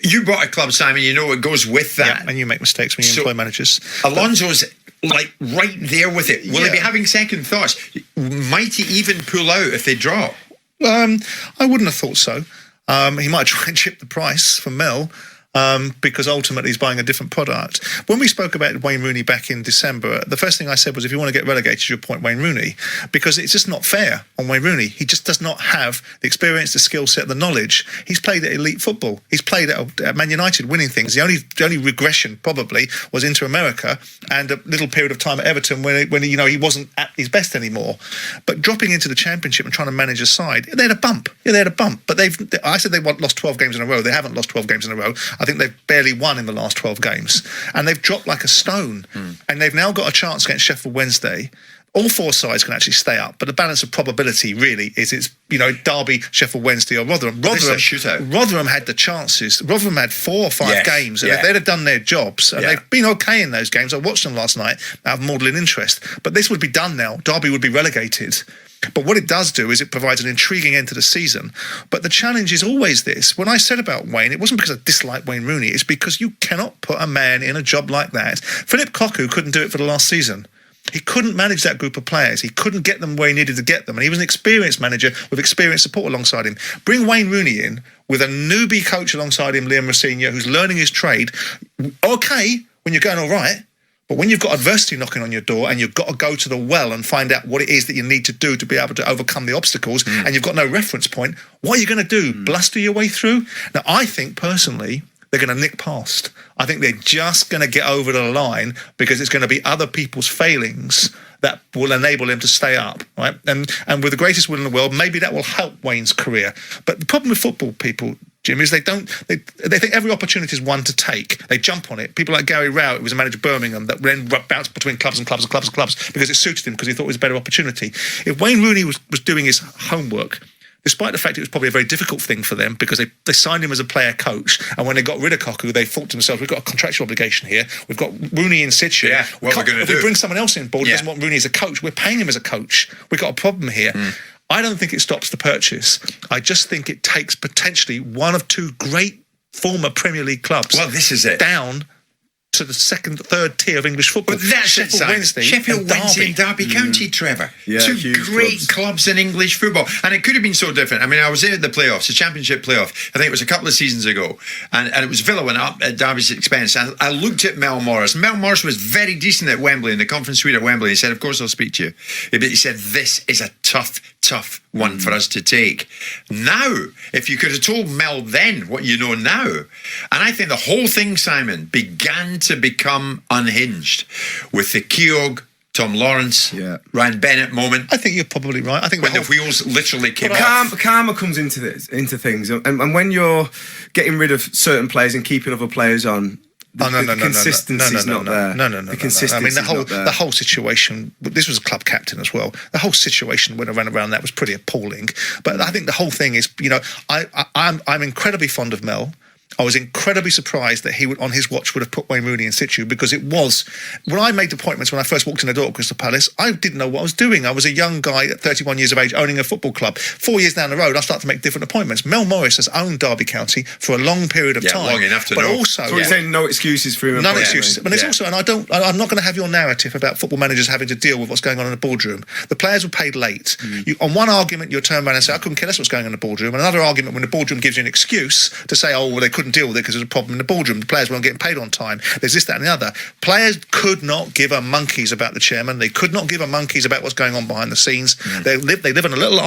You bought a club, Simon. You know what goes with that. Yeah, and you make mistakes when you employ managers. Alonso's like right there with it. Will he be having second thoughts? Might he even pull out if they drop? I wouldn't have thought so. He might try and chip the price for Mel. Because ultimately he's buying a different product. When we spoke about Wayne Rooney back in December, the first thing I said was, if you want to get relegated, you appoint Wayne Rooney, because it's just not fair on Wayne Rooney. He just does not have the experience, the skill set, the knowledge. He's played at elite football. He's played at Man United, winning things. The only regression probably was into America and a little period of time at Everton when he wasn't at his best anymore. But dropping into the Championship and trying to manage a side, they had a bump. Yeah, they had a bump. But I said they lost 12 games in a row. They haven't lost 12 games in a row. I think they've barely won in the last 12 games. And they've dropped like a stone. And they've now got a chance against Sheffield Wednesday. All four sides can actually stay up, but the balance of probability really is it's Derby, Sheffield Wednesday or Rotherham. Rotherham had the chances. Rotherham had 4 or 5 games, and if they'd have done their jobs, and they've been okay in those games. I watched them last night out of maudlin interest. But this would be done now. Derby would be relegated. But what it does do is it provides an intriguing end to the season. But the challenge is always this. When I said about Wayne, it wasn't because I dislike Wayne Rooney. It's because you cannot put a man in a job like that. Philip Cocu couldn't do it for the last season. He couldn't manage that group of players. He couldn't get them where he needed to get them. And he was an experienced manager with experienced support alongside him. Bring Wayne Rooney in with a newbie coach alongside him, Liam Rosenior, who's learning his trade. Okay, when you're going all right. But when you've got adversity knocking on your door and you've got to go to the well and find out what it is that you need to do to be able to overcome the obstacles, and you've got no reference point, what are you going to do? Bluster your way through? Now, I think personally, they're going to nick past. I think they're just going to get over the line because it's going to be other people's failings that will enable him to stay up, right? And with the greatest will in the world, maybe that will help Wayne's career. But the problem with football people, Jim, is they think every opportunity is one to take. They jump on it. People like Gary Rowett, who was a manager of Birmingham, that then bounced between clubs because it suited him, because he thought it was a better opportunity. If Wayne Rooney was doing his homework, despite the fact it was probably a very difficult thing for them because they signed him as a player coach, and when they got rid of Cocu, they thought to themselves, we've got a contractual obligation here. We've got Rooney in situ. Yeah, what we're going to do. If we bring someone else in board who doesn't want Rooney as a coach, we're paying him as a coach. We've got a problem here. I don't think it stops the purchase. I just think it takes potentially one of 2 great former Premier League clubs. Well, this is it. Down to the second, third tier of English football. But that's Sheffield Wednesday and Derby County, Trevor. Yeah, 2 great clubs in English football. And it could have been so different. I mean, I was there at the playoffs, the Championship playoff. I think it was a couple of seasons ago. And it was Villa went up at Derby's expense. And I looked at Mel Morris. Mel Morris was very decent at Wembley, in the conference suite at Wembley. He said, of course I'll speak to you. But he said, this is a tough one for us to take. Now, if you could have told Mel then what you know now, and I think the whole thing, Simon, began to become unhinged with the Keogh, Tom Lawrence, Ryan Bennett moment. I think you're probably right. I think when the wheels literally came off. Karma comes into things, and when you're getting rid of certain players and keeping other players on, the consistency's not there. No. The consistency's not there. The whole situation, this was a club captain as well, the whole situation when I ran around that was pretty appalling. But I think the whole thing is, I'm incredibly fond of Mel. I was incredibly surprised that he would, on his watch, would have put Wayne Rooney in situ, because it was, when I made appointments, when I first walked in the door at Crystal Palace, I didn't know what I was doing. I was a young guy at 31 years of age owning a football club. 4 years down the road, I started to make different appointments. Mel Morris has owned Derby County for a long period of time. Long enough to but know. Also, so you're saying no excuses for him? No excuses. But it's also, and I'm not going to have your narrative about football managers having to deal with what's going on in the boardroom. The players were paid late. On one argument, you'll turn around and say, I couldn't care less what's going on in the boardroom. And another argument, when the boardroom gives you an excuse to say, oh, well, they couldn't deal with it because there's a problem in the boardroom. The players weren't getting paid on time. There's this, that, and the other. Players could not give a monkeys about the chairman. They could not give a monkeys about what's going on behind the scenes. They live in a little